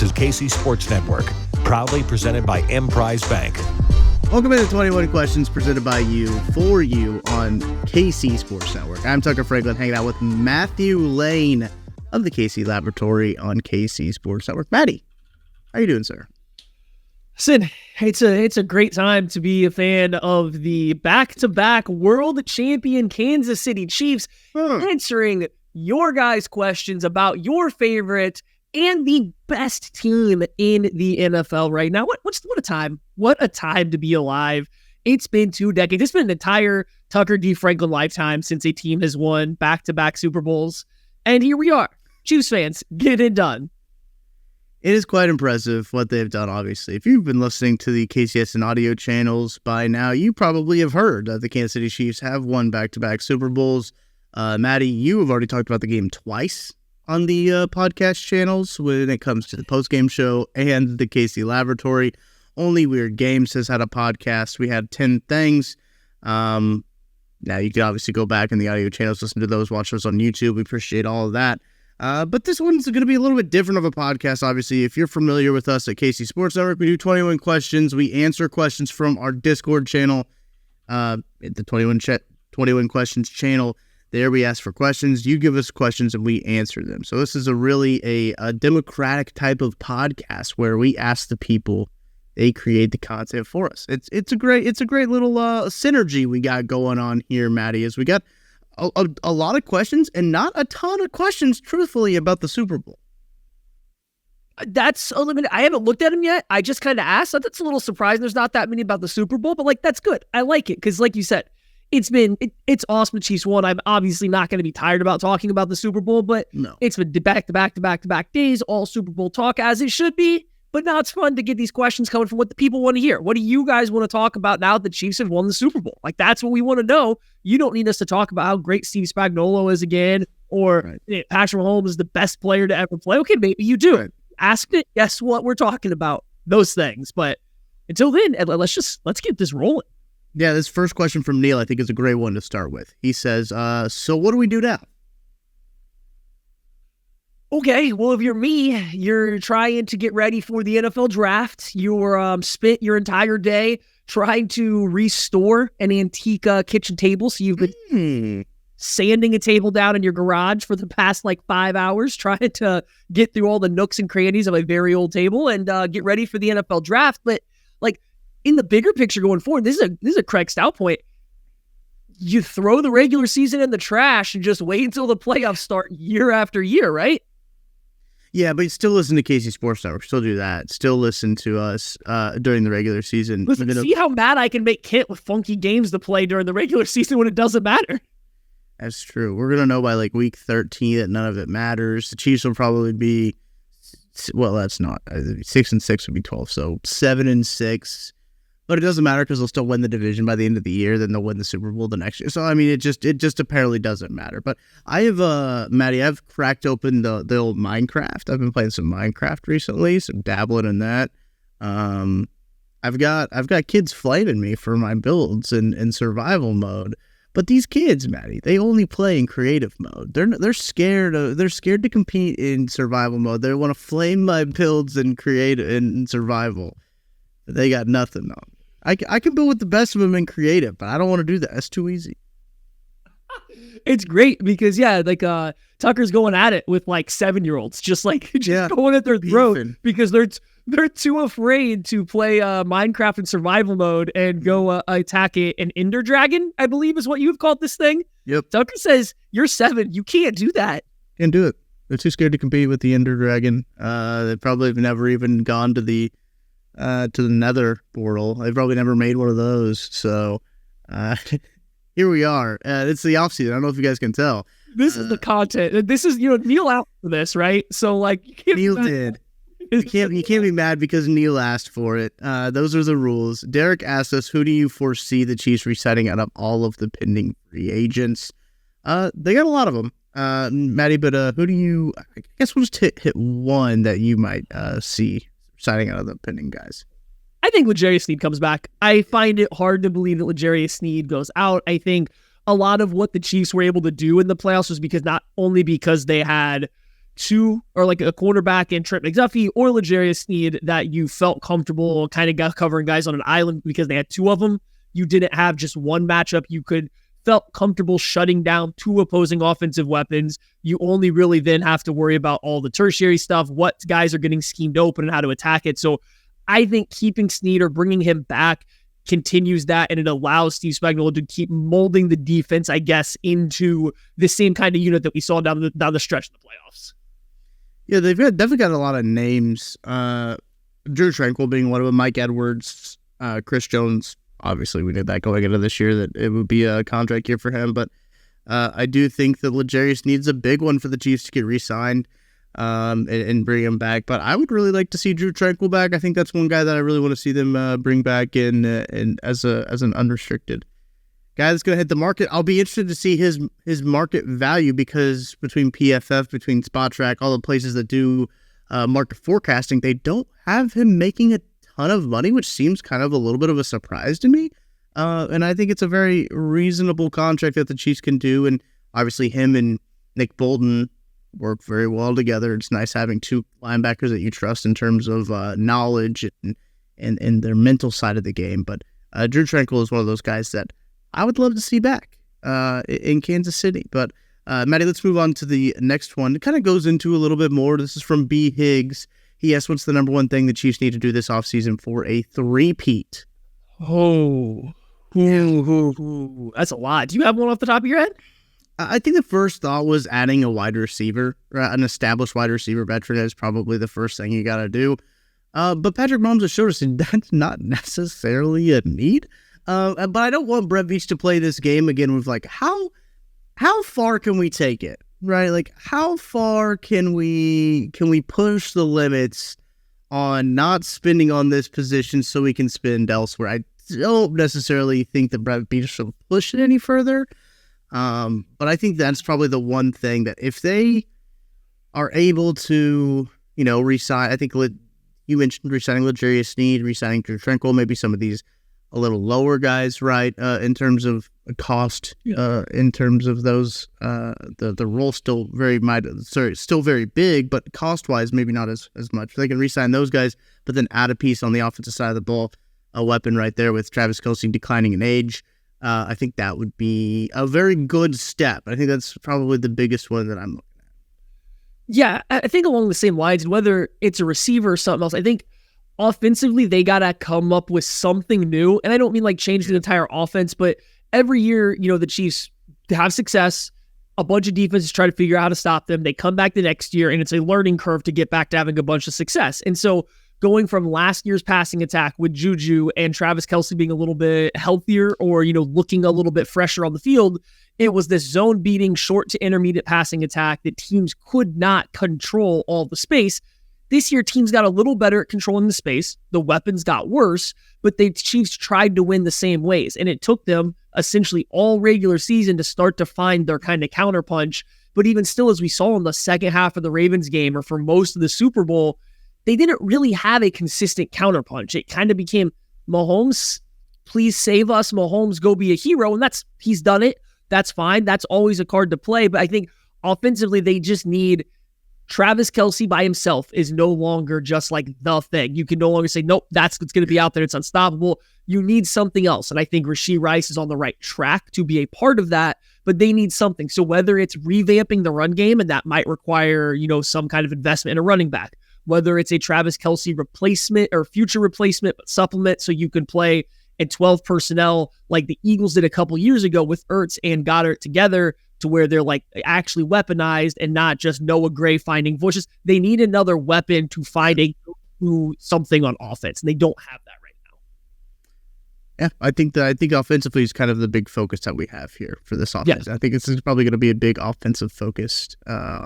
is KC Sports Network, proudly presented by Emprise Bank. Welcome to the 21 Questions presented by you, for you on KC Sports Network. I'm Tucker Franklin, hanging out with Matthew Lane of the KC Laboratory on KC Sports Network. Matty, how you doing, sir? Listen, it's a great time to be a fan of the back-to-back world champion Kansas City Chiefs, answering your guys' questions about your favorite and the best team in the NFL right now. What a time. What a time to be alive. It's been 2 decades. It's been an entire Tucker D. Franklin lifetime since a team has won back-to-back Super Bowls. And here we are, Chiefs fans, get it done. It is quite impressive what they've done, obviously. If you've been listening to the KCS and audio channels by now, you probably have heard that the Kansas City Chiefs have won back-to-back Super Bowls. Maddie, you have already talked about the game twice on the podcast channels when it comes to the post-game show and the KC Laboratory. Only Weird Games has had a podcast. We had 10 Things. Now, you can obviously go back in the audio channels, listen to those, watch those on YouTube. We appreciate all of that. But this one's going to be a little bit different of a podcast, obviously. If you're familiar with us at KC Sports Network, we do 21 questions. We answer questions from our Discord channel, the 21 Questions channel. There we ask for questions. You give us questions and we answer them. So this is a democratic type of podcast where we ask the people, they create the content for us. It's a great little synergy we got going on here, Maddie, as we got a lot of questions and not a ton of questions, truthfully, about the Super Bowl. That's unlimited. I haven't looked at them yet. I just kind of asked. That's a little surprising. There's not that many about the Super Bowl, but that's good. I like it because, like you said, it's awesome. The Chiefs won. I'm obviously not going to be tired about talking about the Super Bowl, but no. It's been back-to-back days, all Super Bowl talk as it should be. But now it's fun to get these questions coming from what the people want to hear. What do you guys want to talk about now that the Chiefs have won the Super Bowl? That's what we want to know. You don't need us to talk about how great Steve Spagnuolo is again, or Patrick Mahomes is the best player to ever play. Okay, maybe you do. Right. Ask it. Guess what? We're talking about those things. But until then, let's get this rolling. Yeah, this first question from Neil, I think, is a great one to start with. He says, so what do we do now? Okay, well, if you're me, you're trying to get ready for the NFL draft. You're spent your entire day trying to restore an antique kitchen table. So you've been sanding a table down in your garage for the past 5 hours, trying to get through all the nooks and crannies of a very old table and get ready for the NFL draft. But in the bigger picture going forward, this is a Craig Stout point. You throw the regular season in the trash and just wait until the playoffs start year after year, right? Yeah, but still listen to KC Sports Network. Still do that. Still listen to us during the regular season. Listen, see how mad I can make Kent with funky games to play during the regular season when it doesn't matter. That's true. We're going to know by week 13 that none of it matters. The Chiefs will probably be, well, that's not. 6-6 would be 12, so 7-6. But it doesn't matter because they'll still win the division by the end of the year. Then they'll win the Super Bowl the next year. So, I mean, it just apparently doesn't matter. But I have, Maddie, I've cracked open the old Minecraft. I've been playing some Minecraft recently, some dabbling in that. I've got kids flaming me for my builds in survival mode. But these kids, Maddie, they only play in creative mode. They're scared to compete in survival mode. They want to flame my builds and create in survival. They got nothing on. I can build with the best of them in creative, but I don't want to do that. That's too easy. It's great because Tucker's going at it with 7-year-olds, just going at their throat because they're too afraid to play Minecraft in survival mode and go attack an Ender Dragon, I believe is what you've called this thing. Yep. Tucker says, you're 7. You can't do that. Can't do it. They're too scared to compete with the Ender Dragon. They probably have never even gone to the Nether portal. They've probably never made one of those. So here we are. It's the offseason. I don't know if you guys can tell. This is the content. This is, Neil out for this, right? So you can't. Neil did. You can't be mad because Neil asked for it. Those are the rules. Derek asked us, who do you foresee the Chiefs resetting out of all of the pending free agents? They got a lot of them. Maddie, but who do you, I guess we'll just hit one that you might see signing out of the pending guys. I think L'Jarius Sneed comes back. I find it hard to believe that L'Jarius Sneed goes out. I think a lot of what the Chiefs were able to do in the playoffs was because not only because they had two, or like a cornerback and Trent McDuffie or L'Jarius Sneed that you felt comfortable kind of got covering guys on an island because they had two of them. You didn't have just one matchup. You felt comfortable shutting down two opposing offensive weapons. You only really then have to worry about all the tertiary stuff, what guys are getting schemed open and how to attack it. So I think keeping Sneed or bringing him back continues that, and it allows Steve Spagnuolo to keep molding the defense, I guess, into the same kind of unit that we saw down the stretch of the playoffs. Yeah, they've definitely got a lot of names. Drew Tranquill being one of them, Mike Edwards, Chris Jones. Obviously, we did that going into this year, that it would be a contract year for him. But I do think that L'Jarius needs a big one for the Chiefs to get re-signed and bring him back. But I would really like to see Drew Tranquill back. I think that's one guy that I really want to see them bring back in as an unrestricted guy that's going to hit the market. I'll be interested to see his market value, because between PFF, between Spot Track, all the places that do market forecasting, they don't have him making a ton of money, which seems kind of a little bit of a surprise to me. And I think it's a very reasonable contract that the Chiefs can do. And obviously him and Nick Bolton work very well together. It's nice having two linebackers that you trust in terms of knowledge and their mental side of the game. But Drew Tranquill is one of those guys that I would love to see back in Kansas City. But Maddie, let's move on to the next one. It kind of goes into a little bit more. This is from B. Higgs. He asked, what's the number one thing the Chiefs need to do this offseason for a three-peat? Oh, that's a lot. Do you have one off the top of your head? I think the first thought was adding a wide receiver, an established wide receiver veteran is probably the first thing you got to do. But Patrick Mahomes has showed us that's not necessarily a need. But I don't want Brett Veach to play this game again with like, how far can we take it? Right? Like, how far can we push the limits on not spending on this position so we can spend elsewhere? I don't necessarily think that Brett Veach should push it any further. But I think that's probably the one thing that if they are able to, re-sign, I think you mentioned re-signing L'Jarius Sneed, re-signing Drew Tranquill, maybe some of these a little lower guys, right? In terms of cost, in terms of those, the role still still very big, but cost wise, maybe not as much. They can re-sign those guys, but then add a piece on the offensive side of the ball, a weapon right there with Travis Kelce declining in age. I think that would be a very good step. I think that's probably the biggest one that I'm looking at. Yeah, I think along the same lines, whether it's a receiver or something else, I think offensively, they got to come up with something new. And I don't mean like change the entire offense, but every year, the Chiefs have success. A bunch of defenses try to figure out how to stop them. They come back the next year, and it's a learning curve to get back to having a bunch of success. And so going from last year's passing attack with Juju and Travis Kelce being a little bit healthier or, looking a little bit fresher on the field, it was this zone beating short to intermediate passing attack that teams could not control all the space. This year, teams got a little better at controlling the space. The weapons got worse, but the Chiefs tried to win the same ways. And it took them essentially all regular season to start to find their kind of counterpunch. But even still, as we saw in the second half of the Ravens game or for most of the Super Bowl, they didn't really have a consistent counterpunch. It kind of became Mahomes, please save us. Mahomes, go be a hero. And he's done it. That's fine. That's always a card to play. But I think offensively, they just need Travis Kelce by himself is no longer just like the thing. You can no longer say, nope, that's what's going to be out there. It's unstoppable. You need something else. And I think Rashee Rice is on the right track to be a part of that, but they need something. So whether it's revamping the run game, and that might require, some kind of investment in a running back, whether it's a Travis Kelce replacement or future replacement, but supplement so you can play in 12 personnel like the Eagles did a couple years ago with Ertz and Goddard together, to where they're like actually weaponized and not just Noah Gray finding voices. They need another weapon to find something on offense, and they don't have that right now. Yeah, I think offensively is kind of the big focus that we have here for this offense. Yeah. I think this is probably going to be a big offensive focus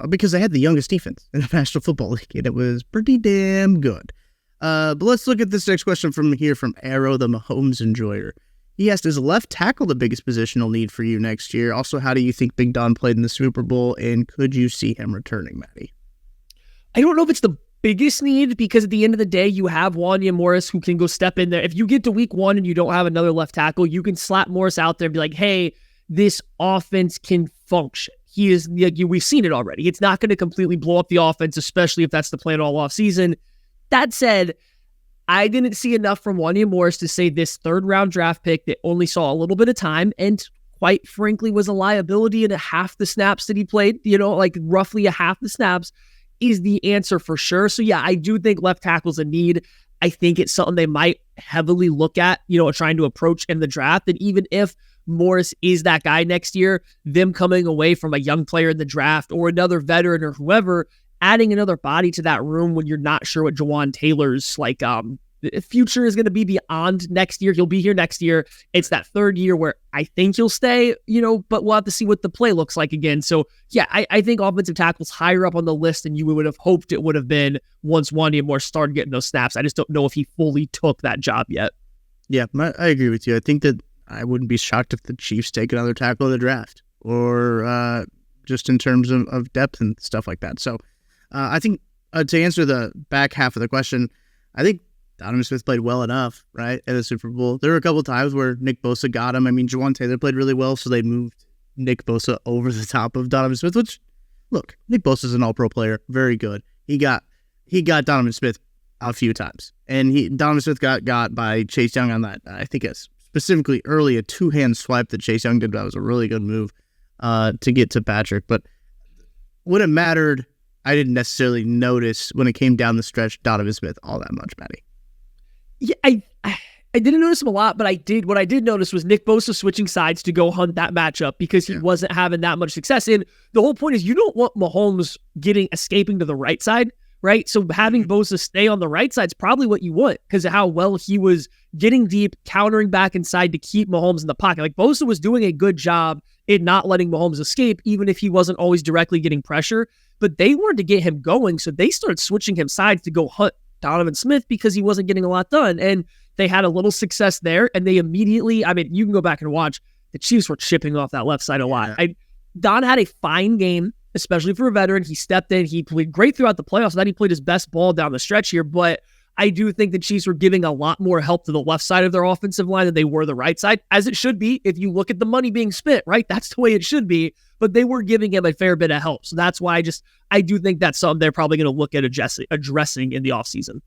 because they had the youngest defense in the National Football League, and it was pretty damn good. But let's look at this next question from Arrow, the Mahomes enjoyer. He asked, is left tackle the biggest positional need for you next year? Also, how do you think Big Don played in the Super Bowl, and could you see him returning, Maddie? I don't know if it's the biggest need, because at the end of the day, you have Wanya Morris who can go step in there. If you get to week 1 and you don't have another left tackle, you can slap Morris out there and be like, hey, this offense can function. he is, we've seen it already. It's not going to completely blow up the offense, especially if that's the plan all offseason. That said, I didn't see enough from Wanya Morris to say this third-round draft pick that only saw a little bit of time and quite frankly was a liability in a half the snaps that he played, like roughly a half the snaps, is the answer for sure. So yeah, I do think left tackle's a need. I think it's something they might heavily look at, trying to approach in the draft. And even if Morris is that guy next year, them coming away from a young player in the draft or another veteran or whoever, adding another body to that room when you're not sure what Jawaan Taylor's future is going to be beyond next year. He'll be here next year. It's that third year where I think he'll stay, but we'll have to see what the play looks like again. So yeah, I think offensive tackle's higher up on the list than you would have hoped it would have been once Wanya Morris started getting those snaps. I just don't know if he fully took that job yet. Yeah, I agree with you. I think that I wouldn't be shocked if the Chiefs take another tackle in the draft or just in terms of depth and stuff like that. So I think to answer the back half of the question, I think Donovan Smith played well enough, right, at the Super Bowl. There were a couple of times where Nick Bosa got him. I mean, Jawaan Taylor played really well, so they moved Nick Bosa over the top of Donovan Smith, which, look, Nick Bosa's an all-pro player, very good. He got Donovan Smith a few times, and Donovan Smith got by Chase Young on that. I think it's specifically early, a two-hand swipe that Chase Young did. That was a really good move to get to Patrick. But when it mattered, I didn't necessarily notice when it came down the stretch Donovan Smith all that much, Maddie. Yeah, I didn't notice him a lot, but what I did notice was Nick Bosa switching sides to go hunt that matchup because he wasn't having that much success. And the whole point is you don't want Mahomes escaping to the right side, right? So having Bosa stay on the right side is probably what you want because of how well he was getting deep, countering back inside to keep Mahomes in the pocket. Like Bosa was doing a good job in not letting Mahomes escape, even if he wasn't always directly getting pressure. But they wanted to get him going, so they started switching him sides to go hunt Donovan Smith because he wasn't getting a lot done. And they had a little success there, and they immediately, you can go back and watch, the Chiefs were chipping off that left side a lot. Don had a fine game, especially for a veteran. He stepped in, he played great throughout the playoffs, and then he played his best ball down the stretch here, but I do think the Chiefs were giving a lot more help to the left side of their offensive line than they were the right side, as it should be if you look at the money being spent, right? That's the way it should be, but they were giving him a fair bit of help. So that's why I do think that's something they're probably going to look at addressing in the offseason.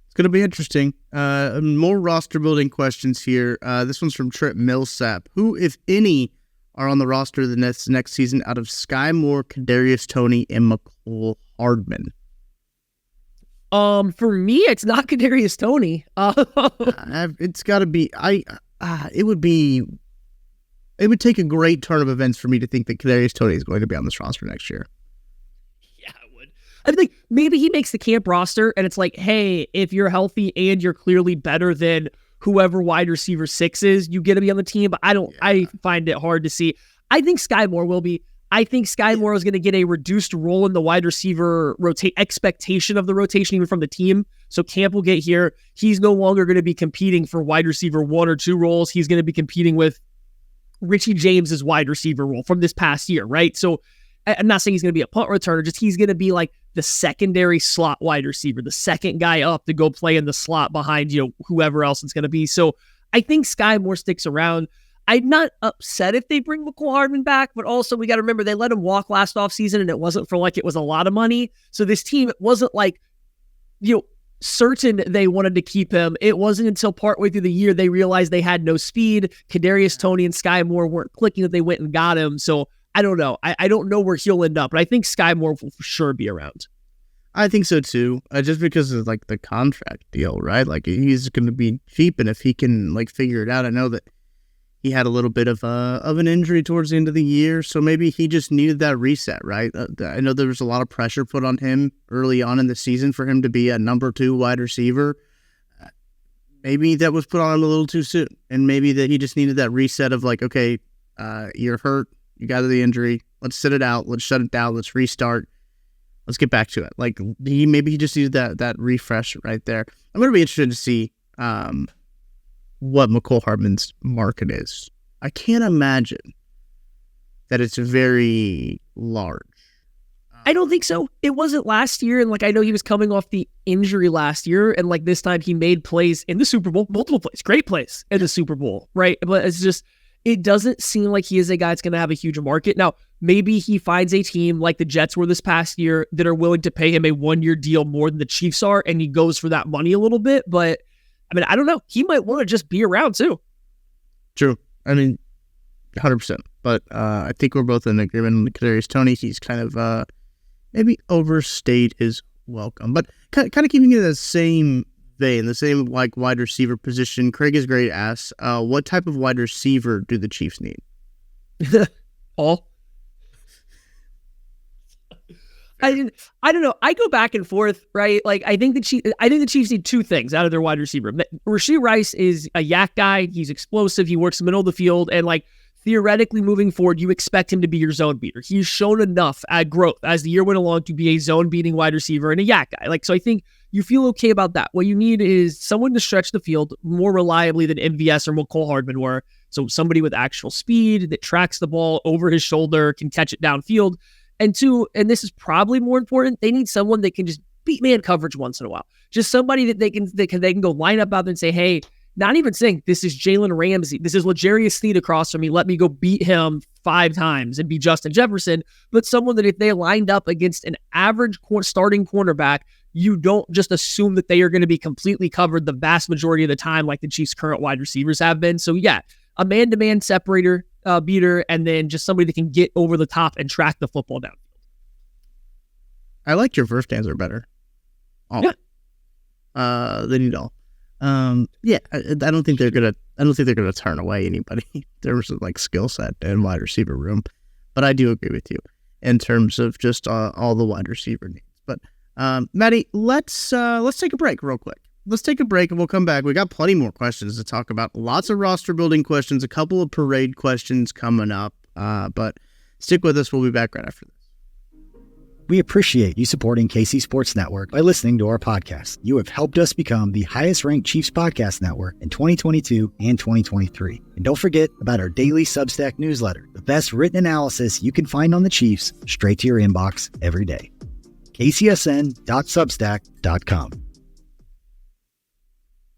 It's going to be interesting. More roster building questions here. This one's from Trent Millsap. Who, if any, are on the roster the next season out of Sky Moore, Kadarius Toney, and McCole Hardman? For me, it's not Kadarius Toney. It's got to be. It would take a great turn of events for me to think that Kadarius Toney is going to be on this roster next year. Yeah, I would. I think maybe he makes the camp roster, and it's like, hey, if you're healthy and you're clearly better than whoever wide receiver 6 is, you get to be on the team. But I find it hard to see. I think Sky Moore will be. I think Sky Moore is going to get a reduced role in the wide receiver expectation of the rotation, even from the team. So camp will get here. He's no longer going to be competing for wide receiver 1 or 2 roles. He's going to be competing with Richie James's wide receiver role from this past year, right? So I'm not saying he's going to be a punt returner, just he's going to be like the secondary slot wide receiver, the second guy up to go play in the slot behind, whoever else it's going to be. So I think Sky Moore sticks around. I'm not upset if they bring McCole Hardman back, but also we got to remember they let him walk last offseason and it wasn't for it was a lot of money. So this team, it wasn't certain they wanted to keep him. It wasn't until partway through the year they realized they had no speed. Kadarius Toney and Sky Moore weren't clicking that they went and got him. So I don't know. I don't know where he'll end up, but I think Sky Moore will for sure be around. I think so too. Just because of the contract deal, right? He's going to be cheap, and if he can figure it out, I know that he had a little bit of an injury towards the end of the year, so maybe he just needed that reset, right? I know there was a lot of pressure put on him early on in the season for him to be a number 2 wide receiver. Maybe that was put on him a little too soon, and maybe that he just needed that reset of okay, you're hurt, you got the injury, let's sit it out, let's shut it down, let's restart, let's get back to it. Maybe he just needed that refresh right there. I'm going to be interested to see what McCole Hardman's market is. I can't imagine that it's very large. I don't think so. It wasn't last year, and I know he was coming off the injury last year, and this time he made plays in the Super Bowl, multiple plays, great plays in the Super Bowl, right? But it doesn't seem like he is a guy that's going to have a huge market. Now, maybe he finds a team like the Jets were this past year that are willing to pay him a 1-year deal more than the Chiefs are, and he goes for that money a little bit. But, I mean, I don't know. He might want to just be around, too. True. I mean, 100%. But I think we're both in agreement on Kadarius Toney. He's kind of maybe overstayed his welcome. But kind of keeping it in the same vein, the same like wide receiver position, Craig is great asks, what type of wide receiver do the Chiefs need? All. I don't know. I go back and forth, right? Like I think the Chiefs need two things out of their wide receiver. Rashee Rice is a yak guy. He's explosive. He works in the middle of the field, and like theoretically moving forward, you expect him to be your zone beater. He's shown enough at growth as the year went along to be a zone beating wide receiver and a yak guy. Like so, I think you feel okay about that. What you need is someone to stretch the field more reliably than MVS or McCole Hardman were. So somebody with actual speed that tracks the ball over his shoulder, can catch it downfield. And two, and this is probably more important, they need someone that can just beat man coverage once in a while. Just somebody that they can go line up out there and say, hey, not even saying this is Jalen Ramsey, this is L'Jarius Sneed across from me, let me go beat him 5 times and be Justin Jefferson, but someone that if they lined up against an average starting cornerback, you don't just assume that they are going to be completely covered the vast majority of the time like the Chiefs' current wide receivers have been. So yeah, a man-to-man separator, beater, and then just somebody that can get over the top and track the football down. I like your first answer better. All. Yeah. They need all. Yeah, I don't think they're gonna turn away anybody in terms of like skill set and wide receiver room. But I do agree with you in terms of just all the wide receiver needs. But Maddie, let's take a break real quick. Let's take a break and we'll come back. We got plenty more questions to talk about. Lots of roster building questions, a couple of parade questions coming up. But stick with us. We'll be back right after this. We appreciate you supporting KC Sports Network by listening to our podcast. You have helped us become the highest-ranked Chiefs podcast network in 2022 and 2023. And don't forget about our daily Substack newsletter, the best written analysis you can find on the Chiefs straight to your inbox every day. kcsn.substack.com.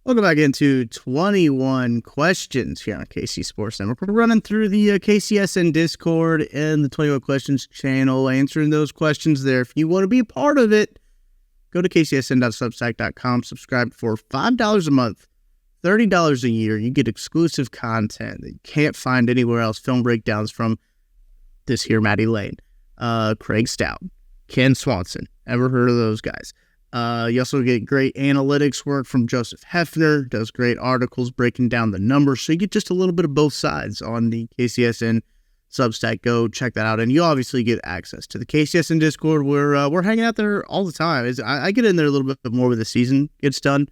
Welcome back into 21 questions here on KC Sports Network. We're running through the KCSN Discord and the 21 Questions channel, answering those questions there. If you want to be a part of it, go to kcsn.substack.com, subscribe for $5 a month, $30 a year. You get exclusive content that you can't find anywhere else. Film breakdowns from this here Maddie Lane, Craig Stout, Ken Swanson. Ever heard of those guys? You also get great analytics work from Joseph Hefner, does great articles breaking down the numbers. So you get just a little bit of both sides on the KCSN Substack. Go check that out. And you obviously get access to the KCSN Discord where we're hanging out there all the time. I get in there a little bit more when the season gets done.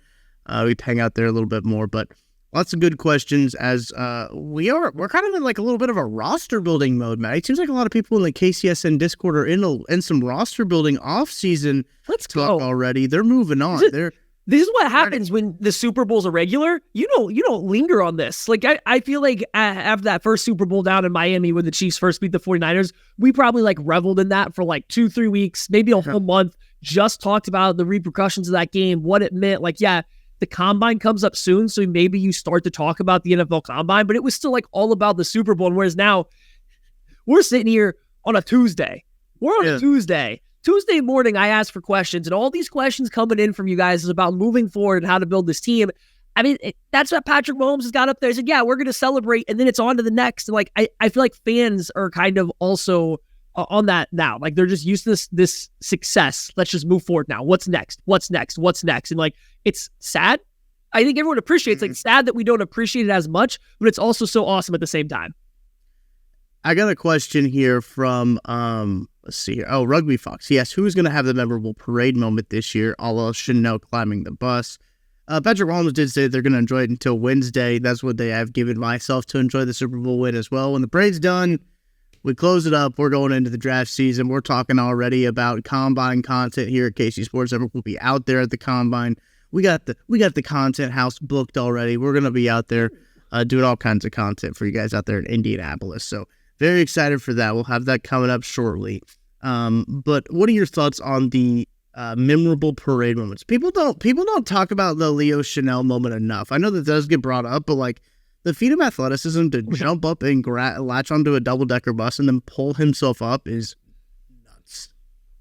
We hang out there a little bit more, but lots of good questions as we're kind of in like a little bit of a roster building mode, Matt. It seems like a lot of people in the KCSN Discord are in some roster building off-season talk already. They're moving on. This is what happens when the Super Bowl's a regular. You don't linger on this. Like I feel like after that first Super Bowl down in Miami when the Chiefs first beat the 49ers, we probably like reveled in that for like 2-3 weeks, maybe a whole month. Just talked about the repercussions of that game, what it meant. Like, yeah, the combine comes up soon, so maybe you start to talk about the NFL combine, but it was still like all about the Super Bowl. And whereas now we're sitting here on a Tuesday. We're on a Tuesday. Tuesday morning, I asked for questions, and all these questions coming in from you guys is about moving forward and how to build this team. I mean, that's what Patrick Mahomes has got up there. He said, yeah, we're going to celebrate, and then it's on to the next. And like, I feel like fans are kind of also on that now. Like, they're just used to this success. Let's just move forward now. What's next? What's next? What's next? And like, it's sad. I think everyone appreciates, like, sad that we don't appreciate it as much, but it's also so awesome at the same time. I got a question here from, let's see here. Oh, Rugby Fox. Yes, who is going to have the memorable parade moment this year, a la Chanel climbing the bus? Patrick Mahomes did say they're going to enjoy it until Wednesday. That's what they have given myself to enjoy the Super Bowl win as well. When the parade's done, we close it up. We're going into the draft season. We're talking already about combine content here at KC Sports Network. We'll be out there at the combine. We got the content house booked already. We're going to be out there doing all kinds of content for you guys out there in Indianapolis. So very excited for that. We'll have that coming up shortly. But what are your thoughts on the memorable parade moments? People don't talk about the Leo Chanel moment enough. I know that does get brought up, but like the feat of athleticism to jump up and latch onto a double-decker bus and then pull himself up is nuts.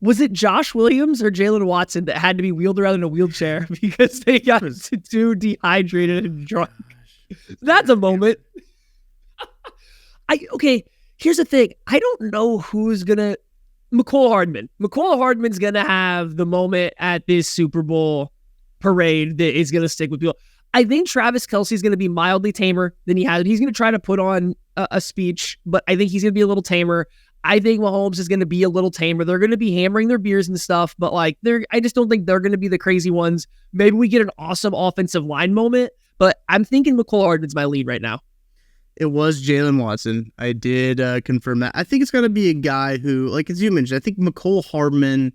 Was it Josh Williams or Jalen Watson that had to be wheeled around in a wheelchair because they got too dehydrated and drunk? That's a moment. Okay, here's the thing. I don't know who's going to... Mecole Hardman. Mecole Hardman's going to have the moment at this Super Bowl parade that is going to stick with people. I think Travis Kelce's going to be mildly tamer than he has. He's going to try to put on a speech, but I think he's going to be a little tamer. I think Mahomes is going to be a little tamer. They're going to be hammering their beers and stuff, but like I just don't think they're going to be the crazy ones. Maybe we get an awesome offensive line moment, but I'm thinking Mecole Hardman's my lead right now. It was Jalen Watson. I did confirm that. I think it's going to be a guy who, like as you mentioned, I think Mecole Hardman,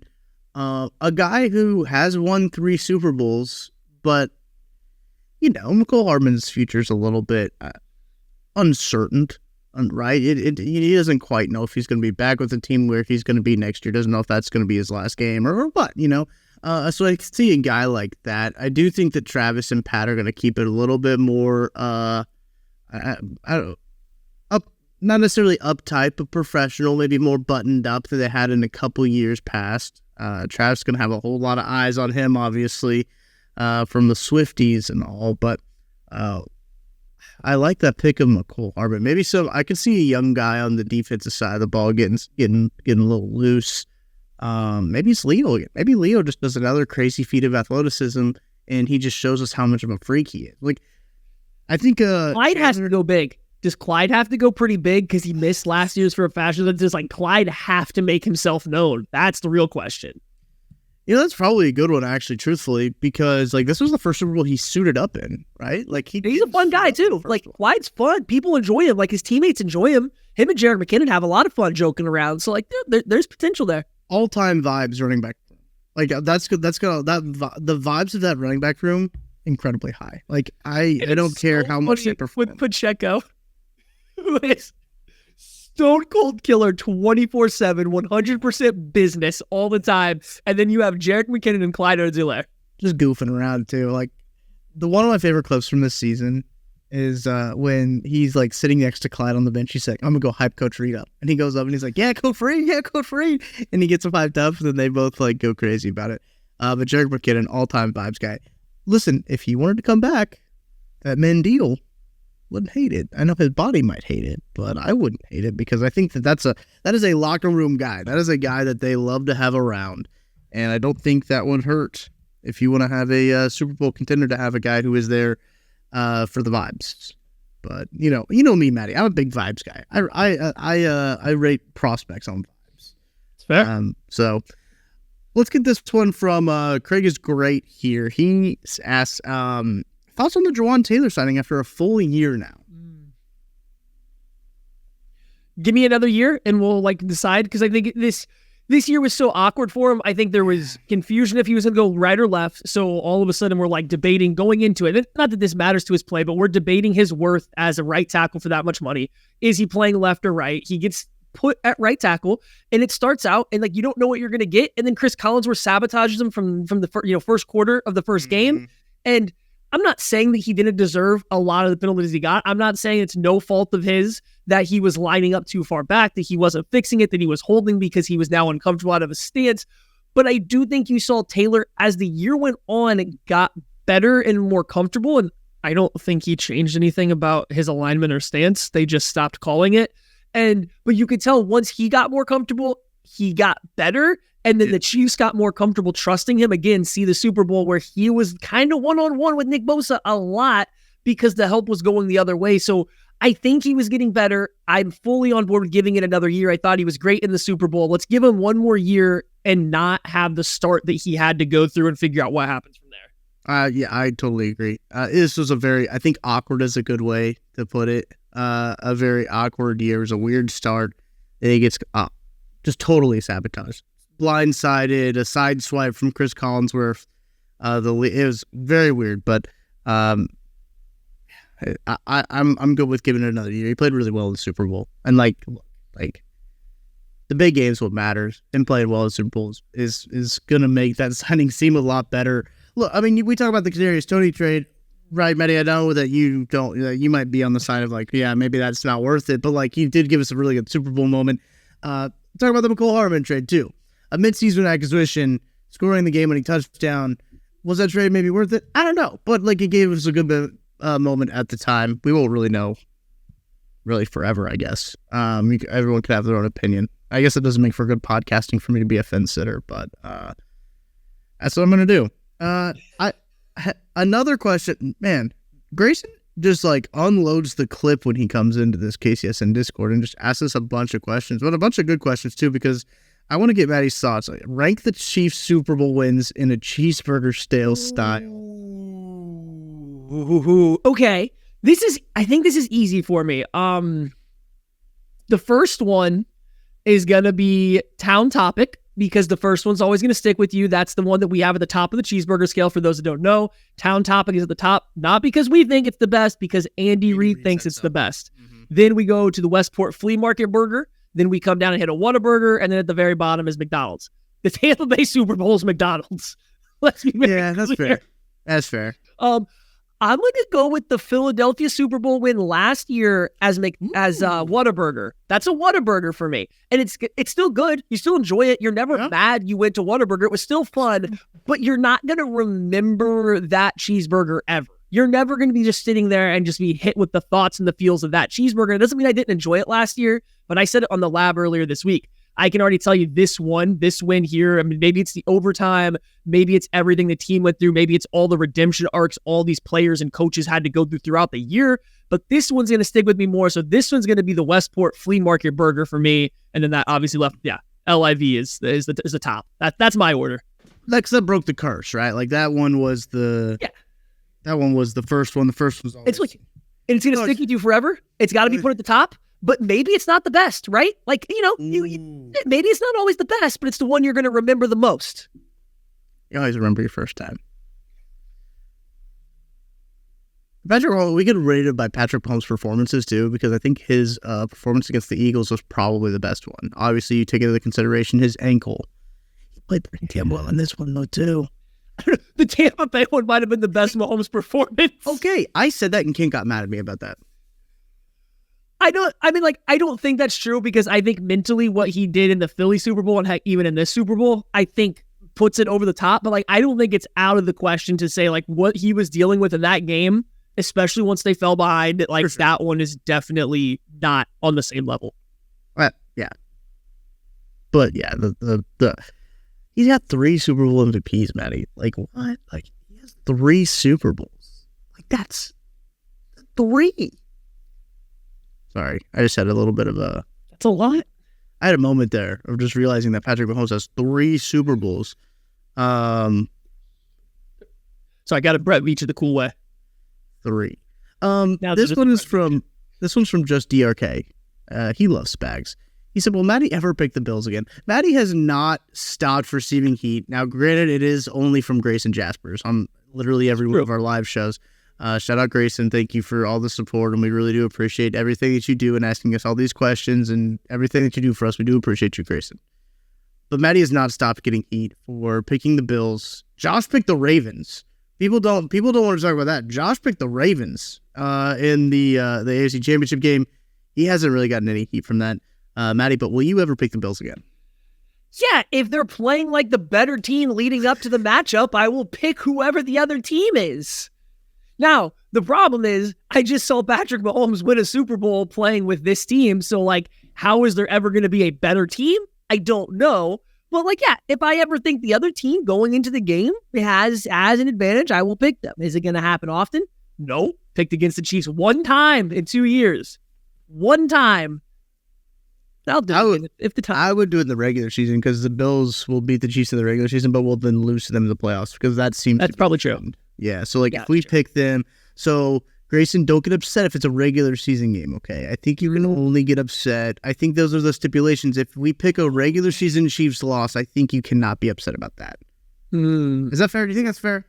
a guy who has won 3 Super Bowls, but Mecole Hardman's future is a little bit uncertain, right? He doesn't quite know if he's going to be back with the team, where he's going to be next year. Doesn't know if that's going to be his last game or what, So I see a guy like that. I do think that Travis and Pat are going to keep it a little bit more, not necessarily uptight, but professional, maybe more buttoned up than they had in a couple years past. Travis is going to have a whole lot of eyes on him, obviously. From the Swifties and all, but I like that pick of Mecole Hardman. Maybe I could see a young guy on the defensive side of the ball getting a little loose. Maybe it's Leo again. Maybe Leo just does another crazy feat of athleticism, and he just shows us how much of a freak he is. Like, I think Clyde has to go big. Does Clyde have to go pretty big because he missed last year's for a fashion? Does like Clyde have to make himself known? That's the real question. That's probably a good one, actually, truthfully, because like this was the first Super Bowl he suited up in, right? Like he's a fun guy too. Like Clyde's fun. People enjoy him. Like his teammates enjoy him. Him and Jerick McKinnon have a lot of fun joking around. So like there's potential there. All-time vibes running back. Like that's good. The vibes of that running back room incredibly high. Like I don't care how much they perform. With Pacheco, who is stone cold killer 24/7, 100% business all the time. And then you have Jerick McKinnon and Clyde Edwards-Helaire. Just goofing around too. Like one of my favorite clips from this season is when he's like sitting next to Clyde on the bench. He's like, I'm gonna go hype Coach Reed up. And he goes up and he's like, yeah, Coach Reed. And he gets him hyped up, and then they both like go crazy about it. But Jerick McKinnon, all-time vibes guy. Listen, if he wanted to come back, that Mendeal wouldn't hate it. I know his body might hate it, but I wouldn't hate it because I think that is a locker room guy. That is a guy that they love to have around, and I don't think that would hurt if you want to have a Super Bowl contender to have a guy who is there for the vibes. But you know me, Matty. I'm a big vibes guy. I rate prospects on vibes. It's fair. So let's get this one from Craig is great here. He asks, thoughts on the Jawaan Taylor signing after a full year now? Give me another year and we'll decide, because I think this year was so awkward for him. I think there was confusion if he was going to go right or left. So all of a sudden we're debating going into it. Not that this matters to his play, but we're debating his worth as a right tackle for that much money. Is he playing left or right? He gets put at right tackle, and it starts out and you don't know what you're going to get. And then Chris Collinsworth sabotages him from the first quarter of the first game. And I'm not saying that he didn't deserve a lot of the penalties he got. I'm not saying it's no fault of his that he was lining up too far back, that he wasn't fixing it, that he was holding because he was now uncomfortable out of his stance. But I do think you saw Taylor, as the year went on, it got better and more comfortable. And I don't think he changed anything about his alignment or stance. They just stopped calling it. But you could tell once he got more comfortable, he got better. And then the Chiefs got more comfortable trusting him. Again, see the Super Bowl where he was kind of one-on-one with Nick Bosa a lot because the help was going the other way. So I think he was getting better. I'm fully on board with giving it another year. I thought he was great in the Super Bowl. Let's give him one more year and not have the start that he had to go through and figure out what happens from there. Yeah, I totally agree. This was I think awkward is a good way to put it. A very awkward year. It was a weird start. And he gets just totally sabotaged. Blindsided, a side swipe from Chris Collinsworth. It was very weird, but I'm good with giving it another year. He played really well in the Super Bowl, and the big game's what matters. Him playing well in the Super Bowl is gonna make that signing seem a lot better. Look, I mean, we talk about the Kadarius Toney trade. Right, Maddie, I know that you don't. You might be on the side of like, yeah, maybe that's not worth it. But like, you did give us a really good Super Bowl moment. Talk about the McCole Hardman trade too. A midseason acquisition, scoring the game-winning touchdown. Was that trade maybe worth it? I don't know, but like, it gave us a good bit moment at the time. We won't really know, really forever, I guess. Everyone could have their own opinion. I guess it doesn't make for good podcasting for me to be a fence sitter, but that's what I'm gonna do. Another question, man. Grayson just like unloads the clip when he comes into this KCSN Discord and just asks us a bunch of questions, but a bunch of good questions too, because I want to get Maddie's thoughts. Like, rank the Chiefs Super Bowl wins in a cheeseburger style. Okay, I think this is easy for me. The first one is gonna be Town Topic, because the first one's always going to stick with you. That's the one that we have at the top of the cheeseburger scale. For those that don't know, Town Topic is at the top, not because we think it's the best, because Andy Reid thinks it's the best. Mm-hmm. Then we go to the Westport Flea Market Burger. Then we come down and hit a Whataburger, and then at the very bottom is McDonald's. The Tampa Bay Super Bowl is McDonald's. Let's be very that's clear. fair. That's fair. I'm going to go with the Philadelphia Super Bowl win last year as Whataburger. That's a Whataburger for me. And it's still good. You still enjoy it. You're never mad you went to Whataburger. It was still fun, but you're not going to remember that cheeseburger ever. You're never going to be just sitting there and just be hit with the thoughts and the feels of that cheeseburger. It doesn't mean I didn't enjoy it last year, but I said it on the lab earlier this week. I can already tell you this win here. I mean, maybe it's the overtime. Maybe it's everything the team went through. Maybe it's all the redemption arcs all these players and coaches had to go through throughout the year. But this one's going to stick with me more. So this one's going to be the Westport Flea Market Burger for me. And then that obviously left, LIV is the top. That's my order. Like, that broke the curse, right? Like, that one was the first one. The first was always... It's like, and it's going to stick with you forever. It's got to be put at the top. But maybe it's not the best, right? Like, maybe it's not always the best, but it's the one you're going to remember the most. You always remember your first time. We get rated by Patrick Mahomes' performances too, because I think his performance against the Eagles was probably the best one. Obviously, you take into consideration his ankle. He played pretty damn well in this one though too. The Tampa Bay one might have been the best Mahomes performance. Okay, I said that and King got mad at me about that. I don't think that's true, because I think mentally what he did in the Philly Super Bowl and heck, even in this Super Bowl, I think puts it over the top. But like, I don't think it's out of the question to say like what he was dealing with in that game, especially once they fell behind. Like, that one is definitely not on the same level. Yeah. But yeah, the he's got 3 Super Bowl MVPs, Maddie. Like, what? Like, he has 3 Super Bowls. Like, that's 3. Sorry, I just had a little bit of a... That's a lot. I had a moment there of just realizing that Patrick Mahomes has 3 Super Bowls. So I got to Brett Veach the cool way. 3. This one's from Just DRK. He loves Spags. He said, will Maddie ever pick the Bills again? Maddie has not stopped receiving heat. Now, granted, it is only from Grayson Jaspers on literally every one of our live shows. Shout out Grayson. Thank you for all the support, and we really do appreciate everything that you do and asking us all these questions and everything that you do for us. We do appreciate you, Grayson. But Maddie has not stopped getting heat for picking the Bills. Josh picked the Ravens. People don't want to talk about that. Josh picked the Ravens in the AFC Championship game. He hasn't really gotten any heat from that. Maddie, but will you ever pick the Bills again? Yeah, if they're playing like the better team leading up to the matchup, I will pick whoever the other team is. Now, the problem is I just saw Patrick Mahomes win a Super Bowl playing with this team. So, like, how is there ever going to be a better team? I don't know. But, like, yeah, if I ever think the other team going into the game has an advantage, I will pick them. Is it going to happen often? No. Picked against the Chiefs one time in 2 years. One time. I'll do it if the time. I would do it in the regular season, because the Bills will beat the Chiefs in the regular season, but we'll then lose to them in the playoffs, because that's probably true. Yeah, so if we pick them, so Grayson, don't get upset if it's a regular season game, okay? I think you're going to only get upset. I think those are the stipulations. If we pick a regular season Chiefs loss, I think you cannot be upset about that. Is that fair? Do you think that's fair?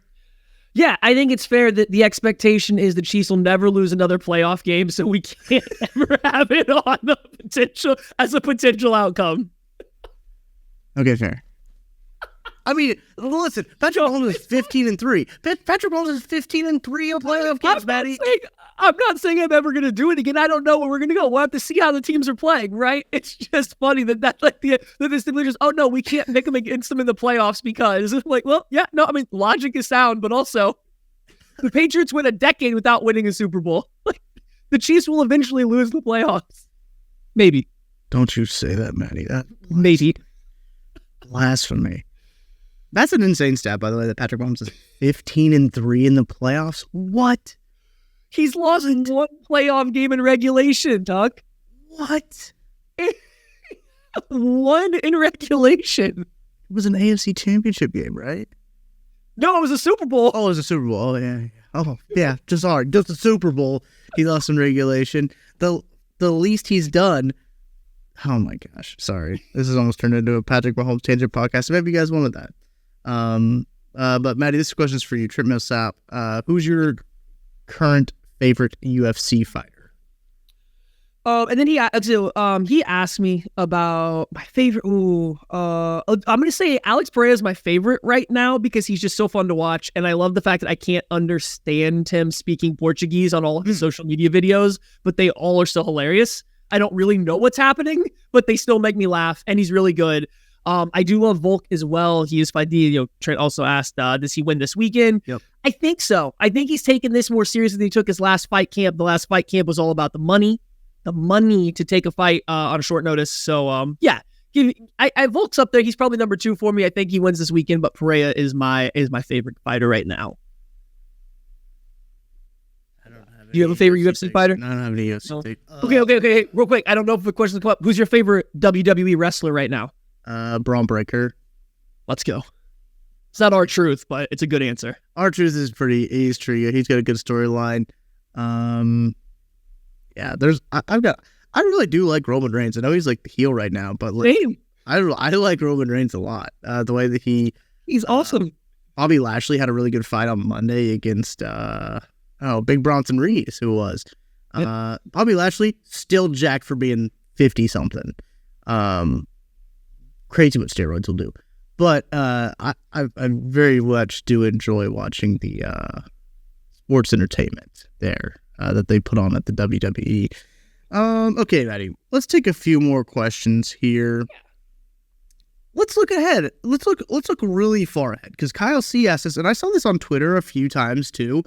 Yeah, I think it's fair that the expectation is the Chiefs will never lose another playoff game, so we can't ever have it on the potential as a potential outcome. Okay, fair. I mean, listen, Patrick Mahomes is 15-3. Patrick Mahomes is 15-3 in playoff games, Maddie. I'm not saying I'm ever going to do it again. I don't know where we're going to go. We'll have to see how the teams are playing, right? It's just funny that the stipulations, oh no, we can't pick them against them in the playoffs because, like, well, yeah, no, I mean, logic is sound, but also the Patriots went a decade without winning a Super Bowl. Like, the Chiefs will eventually lose the playoffs. Maybe. Don't you say that, Maddie. Maybe. Blasphemy. That's an insane stat, by the way, that Patrick Mahomes is 15-3 in the playoffs. What? He's lost one playoff game in regulation, Doug. What? One in regulation. It was an AFC championship game, right? No, it was a Super Bowl. Oh, it was a Super Bowl. Oh, yeah. Oh, yeah. Just a Super Bowl. He lost in regulation. The least he's done. Oh my gosh. Sorry. This has almost turned into a Patrick Mahomes tangent podcast. Maybe you guys wanted that. But Maddie, this question is for you. Trip Millsap. Who's your current favorite UFC fighter? And then he asked me about my favorite. I'm going to say Alex Pereira is my favorite right now because he's just so fun to watch. And I love the fact that I can't understand him speaking Portuguese on all of his social media videos, but they all are still hilarious. I don't really know what's happening, but they still make me laugh, and he's really good. I do love Volk as well. He is fighting. Trent also asked, does he win this weekend? Yep. I think so. I think he's taking this more seriously than he took his last fight camp. The last fight camp was all about the money to take a fight on a short notice. So, yeah, Volk's up there. He's probably number 2 for me. I think he wins this weekend, but Pereira is my favorite fighter right now. Do you have a favorite UFC fighter? No, I don't have any UFC. No. Okay. Real quick. I don't know if the question's come up. Who's your favorite WWE wrestler right now? Braun Breaker. Let's go. It's not R-Truth, but it's a good answer. R-Truth is he's true. He's got a good storyline. Yeah, I really do like Roman Reigns. I know he's like the heel right now, but like, I like Roman Reigns a lot. The way that he's awesome. Bobby Lashley had a really good fight on Monday against Big Bronson Reed, who it was. Yep. Bobby Lashley still jacked for being 50-something. Crazy what steroids will do. But I very much do enjoy watching the sports entertainment there that they put on at the WWE. Okay, Maddie, let's take a few more questions here. Yeah. Let's look ahead. Let's look really far ahead, because Kyle C asked us, and I saw this on Twitter a few times too.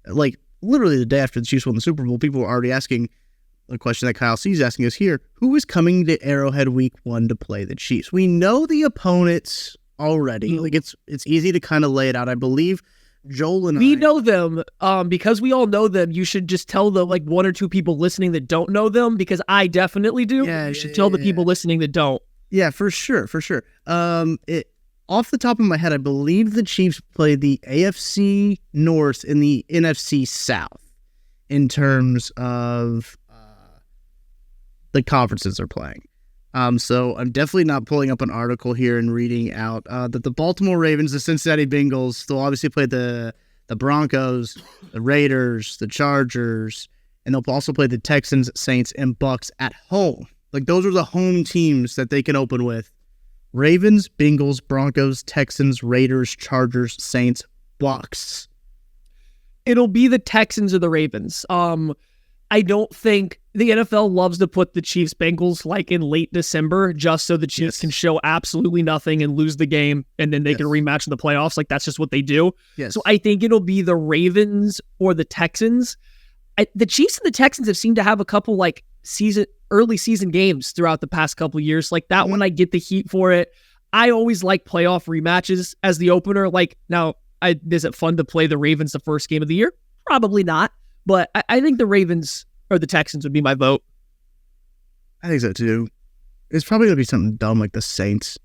Like literally the day after the Chiefs won the Super Bowl, people were already asking the question that Kyle C is asking us here: who is coming to Arrowhead Week 1 to play the Chiefs? We know the opponents already. Like it's easy to kind of lay it out. I believe Joel and we know them. Because we all know them, you should just tell the like 1 or 2 people listening that don't know them, because I definitely do. Yeah, you should tell the people listening that don't. Yeah, for sure. Off the top of my head, I believe the Chiefs play the AFC North and the NFC South in terms of the conferences they're playing. So I'm definitely not pulling up an article here and reading out that the Baltimore Ravens, the Cincinnati Bengals, they'll obviously play the Broncos, the Raiders, the Chargers, and they'll also play the Texans, Saints, and Bucks at home. Like, those are the home teams that they can open with. Ravens, Bengals, Broncos, Texans, Raiders, Chargers, Saints, Bucks. It'll be the Texans or the Ravens. I don't think the NFL loves to put the Chiefs Bengals like in late December just so the Chiefs can show absolutely nothing and lose the game, and then they can rematch in the playoffs. Like, that's just what they do. Yes. So I think it'll be the Ravens or the Texans. The Chiefs and the Texans have seemed to have a couple like early season games throughout the past couple years. Like that one, I get the heat for it. I always like playoff rematches as the opener. Like, now, is it fun to play the Ravens the first game of the year? Probably not. But I think the Ravens or the Texans would be my vote. I think so too. It's probably gonna be something dumb like the Saints.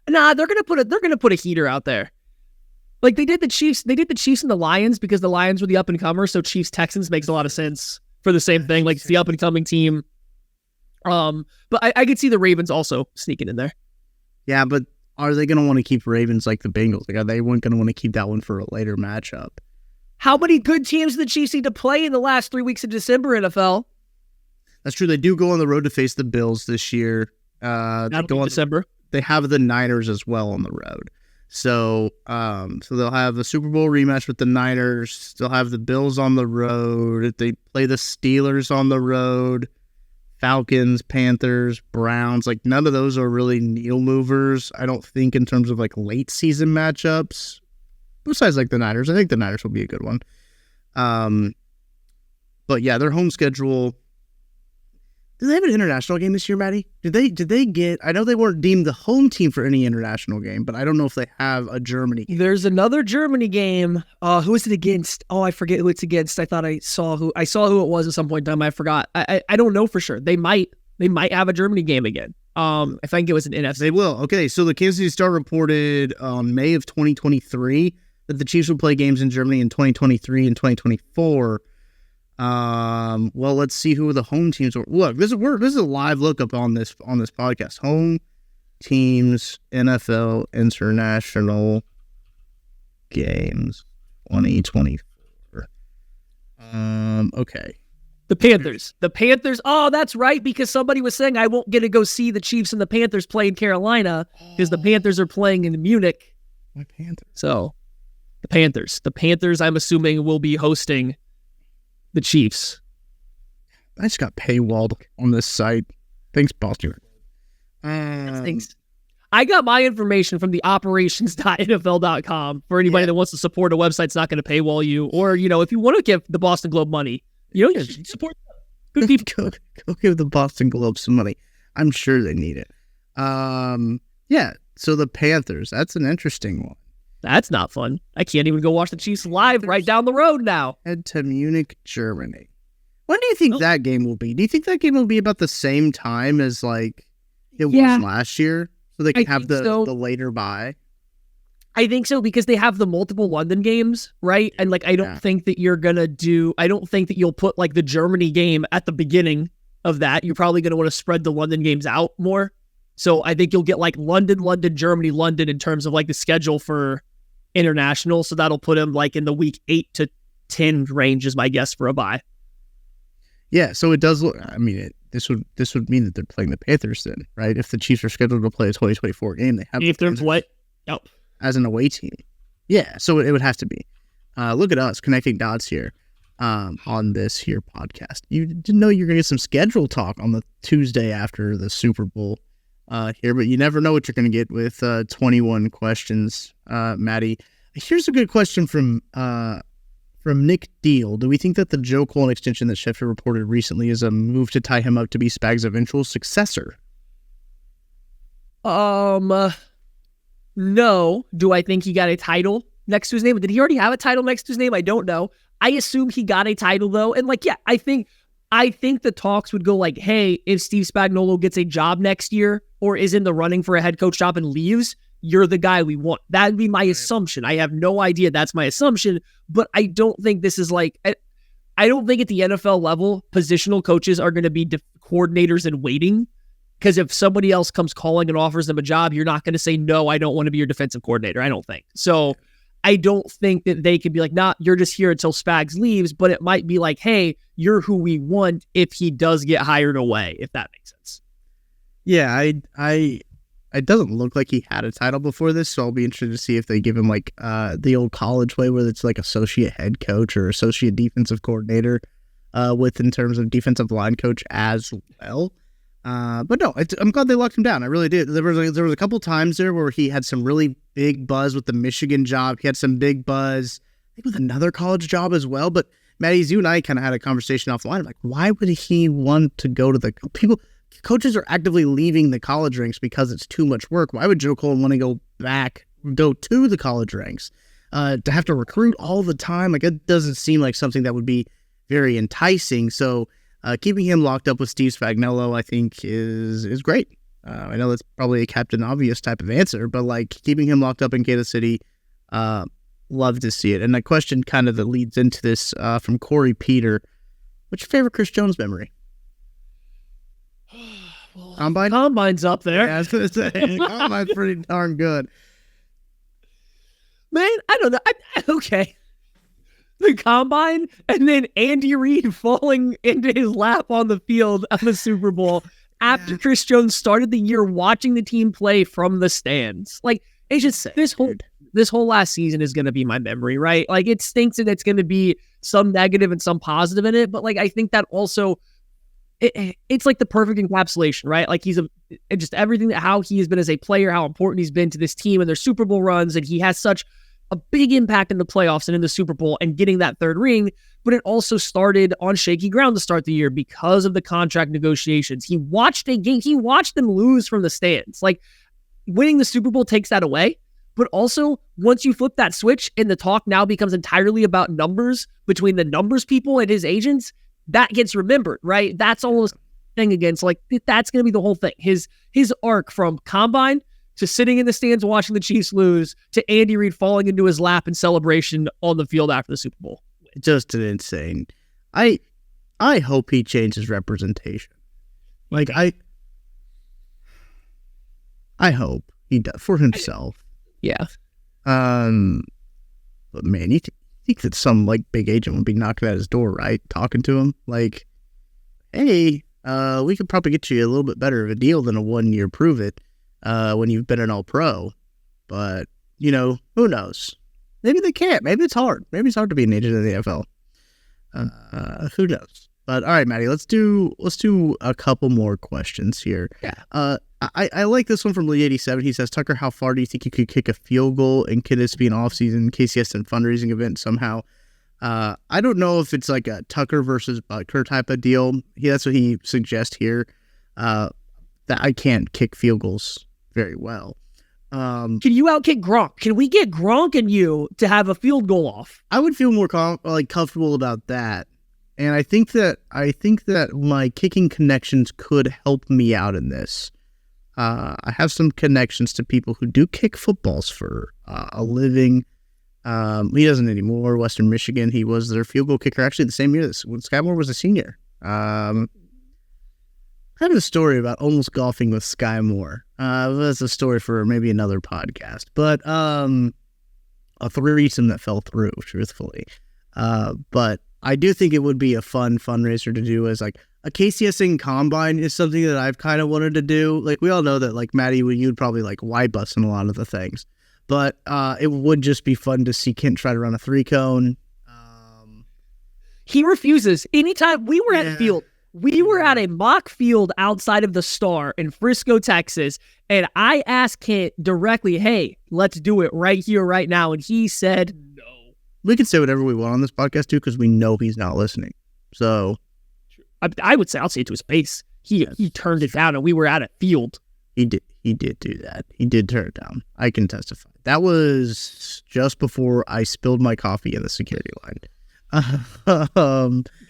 Nah, they're gonna put a heater out there. Like they did the Chiefs. They did the Chiefs and the Lions because the Lions were the up and comer. So Chiefs Texans makes a lot of sense for the same thing. Like, it's the up and coming team. But I could see the Ravens also sneaking in there. Yeah, but are they gonna want to keep Ravens like the Bengals? Like, are they gonna want to keep that one for a later matchup? How many good teams do the Chiefs need to play in the last 3 weeks of December, NFL? That's true. They do go on the road to face the Bills this year. That'll be December. They have the Niners as well on the road. So they'll have the Super Bowl rematch with the Niners. They'll have the Bills on the road. They play the Steelers on the road. Falcons, Panthers, Browns. Like, none of those are really needle movers, I don't think, in terms of like late season matchups. Besides like the Niners. I think the Niners will be a good one. But yeah, their home schedule. Do they have an international game this year, Maddie? Did they get? I know they weren't deemed the home team for any international game, but I don't know if they have a Germany game. There's another Germany game. Who is it against? Oh, I forget who it's against. I thought I saw who it was at some point in time. I forgot. I don't know for sure. They might have a Germany game again. I think it was an NFC. They will. Okay, so the Kansas City Star reported on May of 2023 that the Chiefs will play games in Germany in 2023 and 2024. Well, let's see who the home teams are. Look, this is a live lookup on this podcast. Home teams, NFL international games 2024. Okay. The Panthers. Oh, that's right, because somebody was saying I won't get to go see the Chiefs and the Panthers play in Carolina because the Panthers are playing in Munich. My Panthers. So, the Panthers, I'm assuming, will be hosting the Chiefs. I just got paywalled on this site. Thanks, Boston. Thanks. I got my information from the operations.nfl.com for anybody that wants to support a website that's not going to paywall you. Or, if you want to give the Boston Globe money, you should support good people. Go give the Boston Globe some money. I'm sure they need it. Yeah, so the Panthers, that's an interesting one. That's not fun. I can't even go watch the Chiefs live right down the road now. Head to Munich, Germany. When do you think that game will be? Do you think that game will be about the same time as like it was last year? So they can have the later bye? I think so, because they have the multiple London games, right? And like I don't think that you'll put like the Germany game at the beginning of that. You're probably going to want to spread the London games out more. So I think you'll get like London, Germany, London in terms of like the schedule for international. So that'll put him like in the week 8 to 10 range is my guess for a bye. Yeah, so it does look. I mean, this would mean that they're playing the Panthers then, right? If the Chiefs are scheduled to play a 2024 game, they have. If they're what? Yep. As an away team, yeah. So it would have to be. Look at us connecting dots here on this here podcast. You didn't know you're gonna get some schedule talk on the Tuesday after the Super Bowl here, but you never know what you're gonna get with 21 questions, Maddie. Here's a good question from Nick Deal. Do we think that the Joe Cullen extension that Schefter reported recently is a move to tie him up to be Spags' eventual successor? No. Do I think he got a title next to his name? Did he already have a title next to his name? I don't know. I assume he got a title though. And like, yeah, I think the talks would go like, hey, if Steve Spagnuolo gets a job next year or is in the running for a head coach job and leaves, you're the guy we want. That'd be my assumption. I have no idea. That's my assumption. But I don't think this is like, I don't think at the NFL level, positional coaches are going to be coordinators in waiting. Because if somebody else comes calling and offers them a job, you're not going to say, no, I don't want to be your defensive coordinator. I don't think. So I don't think that they could be like, nah, you're just here until Spags leaves. But it might be like, hey, you're who we want if he does get hired away, if that makes sense. Yeah, it doesn't look like he had a title before this, so I'll be interested to see if they give him like the old college way where it's like associate head coach or associate defensive coordinator in terms of defensive line coach as well. But no, I'm glad they locked him down. I really did. There was a couple times there where he had some really big buzz with the Michigan job. He had some big buzz, I think, with another college job as well. But Maddie, you and I kind of had a conversation offline. I'm like, why would he want to go to the people? Coaches are actively leaving the college ranks because it's too much work. Why would Joe Cullen want to go to the college ranks? To have to recruit all the time? Like, it doesn't seem like something that would be very enticing. So keeping him locked up with Steve Spagnuolo, I think, is great. I know that's probably a Captain Obvious type of answer, but like keeping him locked up in Kansas City, love to see it. And a question kind of that leads into this from Corey Peter. What's your favorite Chris Jones memory? Well, Combine? Combine's up there. Yeah, I was going to say, Combine's pretty darn good. Man, I don't know. Okay. The Combine, and then Andy Reid falling into his lap on the field at the Super Bowl after Chris Jones started the year watching the team play from the stands. Like, It's just this whole last season is going to be my memory, right? Like, it stinks and it's going to be some negative and some positive in it, but like I think that also it's like the perfect encapsulation, right? Like just everything that how he has been as a player, how important he's been to this team and their Super Bowl runs, and he has such a big impact in the playoffs and in the Super Bowl and getting that third ring. But it also started on shaky ground to start the year because of the contract negotiations. He watched a game, he watched them lose from the stands. Like, winning the Super Bowl takes that away. But also, once you flip that switch and the talk now becomes entirely about numbers between the numbers people and his agents, that gets remembered, right? That's almost thing against, like, that's going to be the whole thing. His arc from combine to sitting in the stands watching the Chiefs lose to Andy Reid falling into his lap in celebration on the field after the Super Bowl. Just an insane. I hope he changes representation. Like, I hope he does for himself. Yeah. But man, you think that some like big agent would be knocking at his door, right? Talking to him like, hey, we could probably get you a little bit better of a deal than a 1 year prove it when you've been an all-pro. But, you know, who knows? Maybe they can't. Maybe it's hard. Maybe it's hard to be an agent in the NFL. Who knows? But all right, Maddie, let's do a couple more questions here. Yeah. I like this one from Lee87. He says, Tucker, how far do you think you could kick a field goal, and can this be an offseason KCSN fundraising event somehow? I don't know if it's like a Tucker versus Butker type of deal. That's what he suggests here. That I can't kick field goals very well. Can you outkick Gronk? Can we get Gronk and you to have a field goal off? I would feel more comfortable about that. And I think that my kicking connections could help me out in this. I have some connections to people who do kick footballs for a living. He doesn't anymore. Western Michigan, he was their field goal kicker actually the same year when Sky Moore was a senior. I have a story about almost golfing with Sky Moore. That's a story for maybe another podcast. But a threesome that fell through, truthfully. But I do think it would be a fun fundraiser to do as like a KCSN combine is something that I've kind of wanted to do. Like, we all know that, like, Maddie, you'd probably like wipe us in a lot of the things, but it would just be fun to see Kent try to run a 3-cone. He refuses. Anytime we were at field, we were at a mock field outside of the Star in Frisco, Texas, and I asked Kent directly, hey, let's do it right here, right now. And he said no. We can say whatever we want on this podcast, too, because we know he's not listening. So I would say, I'll say it to his face. He turned it down, and we were at a field. He did do that. He did turn it down. I can testify. That was just before I spilled my coffee in the security line.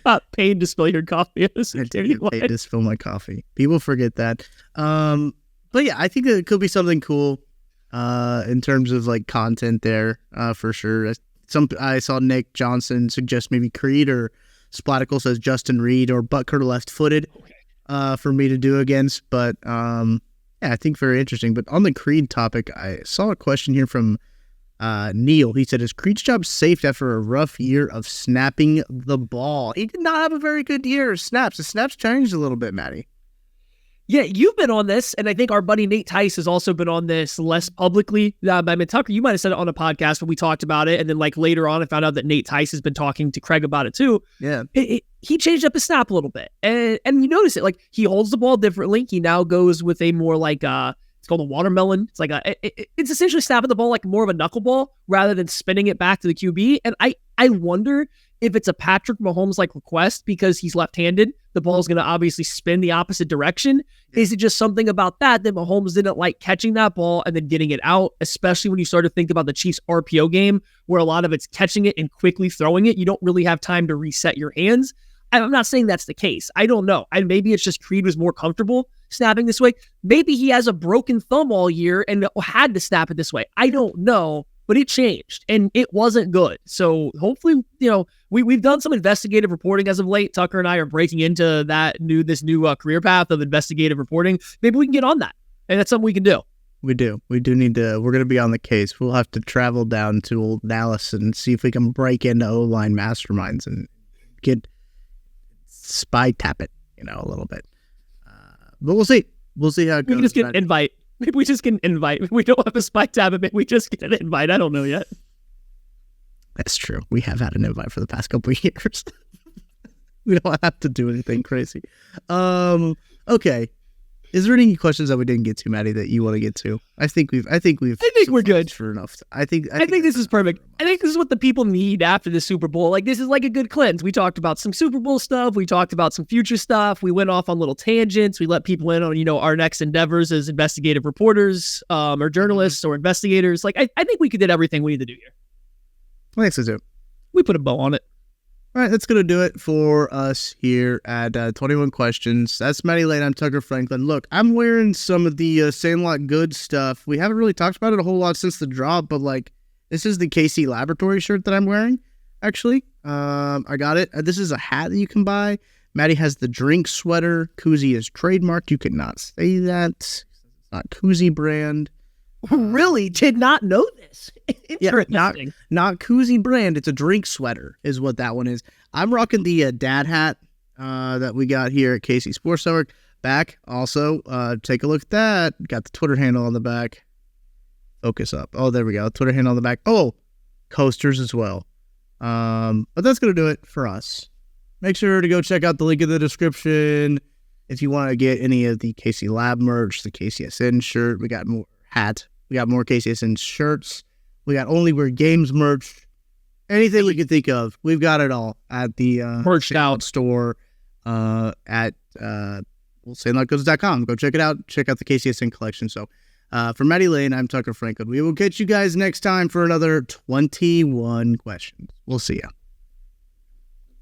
Got paid to spill your coffee in the security line. Paid to spill my coffee. People forget that. But yeah, I think that it could be something cool in terms of like content there for sure. I saw Nick Johnson suggest maybe Creed, or Splatical says Justin Reed or Butker left-footed for me to do against. But yeah, I think very interesting. But on the Creed topic, I saw a question here from Neil. He said, is Creed's job safe after a rough year of snapping the ball? He did not have a very good year of snaps. The snaps changed a little bit, Maddie. Yeah, you've been on this, and I think our buddy Nate Tice has also been on this less publicly. I mean, Tucker, you might have said it on a podcast when we talked about it, and then like later on I found out that Nate Tice has been talking to Craig about it too. Yeah. He changed up his snap a little bit, and you notice it. Like, he holds the ball differently. He now goes with a more like, it's called a watermelon. It's like it's essentially snapping the ball like more of a knuckleball rather than spinning it back to the QB. And I wonder if it's a Patrick Mahomes-like request because he's left-handed. The ball is going to obviously spin the opposite direction. Is it just something about that Mahomes didn't like catching that ball and then getting it out, especially when you start to think about the Chiefs RPO game where a lot of it's catching it and quickly throwing it. You don't really have time to reset your hands. I'm not saying that's the case. I don't know. Maybe it's just Creed was more comfortable snapping this way. Maybe he has a broken thumb all year and had to snap it this way. I don't know, but it changed and it wasn't good. So hopefully, we've done some investigative reporting as of late. Tucker and I are breaking into this new career path of investigative reporting. Maybe we can get on that, and that's something we can do. We do need to. We're going to be on the case. We'll have to travel down to Old Dallas and see if we can break into O-line masterminds and get spy tap it, a little bit. But we'll see. We'll see how it goes. We can just get an invite. Maybe we just get an invite. We don't have a spike tab, but maybe we just get an invite. I don't know yet. That's true. We have had an invite for the past couple of years. We don't have to do anything crazy. Okay. Is there any questions that we didn't get to, Maddie, that you want to get to? I think we're good for enough. I think this is perfect. I think this is what the people need after the Super Bowl. Like, this is like a good cleanse. We talked about some Super Bowl stuff. We talked about some future stuff. We went off on little tangents. We let people in on, our next endeavors as investigative reporters, or journalists or investigators. Like, I think we did everything we need to do here. I think so too. We put a bow on it. All right, that's going to do it for us here at 21 Questions. That's Maddie Lane. I'm Tucker Franklin. Look, I'm wearing some of the Sandlot Good stuff. We haven't really talked about it a whole lot since the drop, but this is the KC Laboratory shirt that I'm wearing, actually. I got it. This is a hat that you can buy. Maddie has the drink sweater. Koozie is trademarked. You cannot say that. It's not Koozie brand. Really did not know this. Yeah, not Koozie brand. It's a drink sweater is what that one is. I'm rocking the dad hat that we got here at KC Sports Network. Back also, take a look at that. Got the Twitter handle on the back. Focus up. Oh, there we go. Twitter handle on the back. Oh, coasters as well. But that's going to do it for us. Make sure to go check out the link in the description if you want to get any of the KC Lab merch, the KCSN shirt. We got more hat. We got more KCSN shirts. We got Only Wear Games merch. Anything we can think of, we've got it all at the merched out store at sandlotgoods.com. Go check it out. Check out the KCSN collection. So for Maddie Lane, I'm Tucker Franklin. We will catch you guys next time for another 21 Questions. We'll see ya.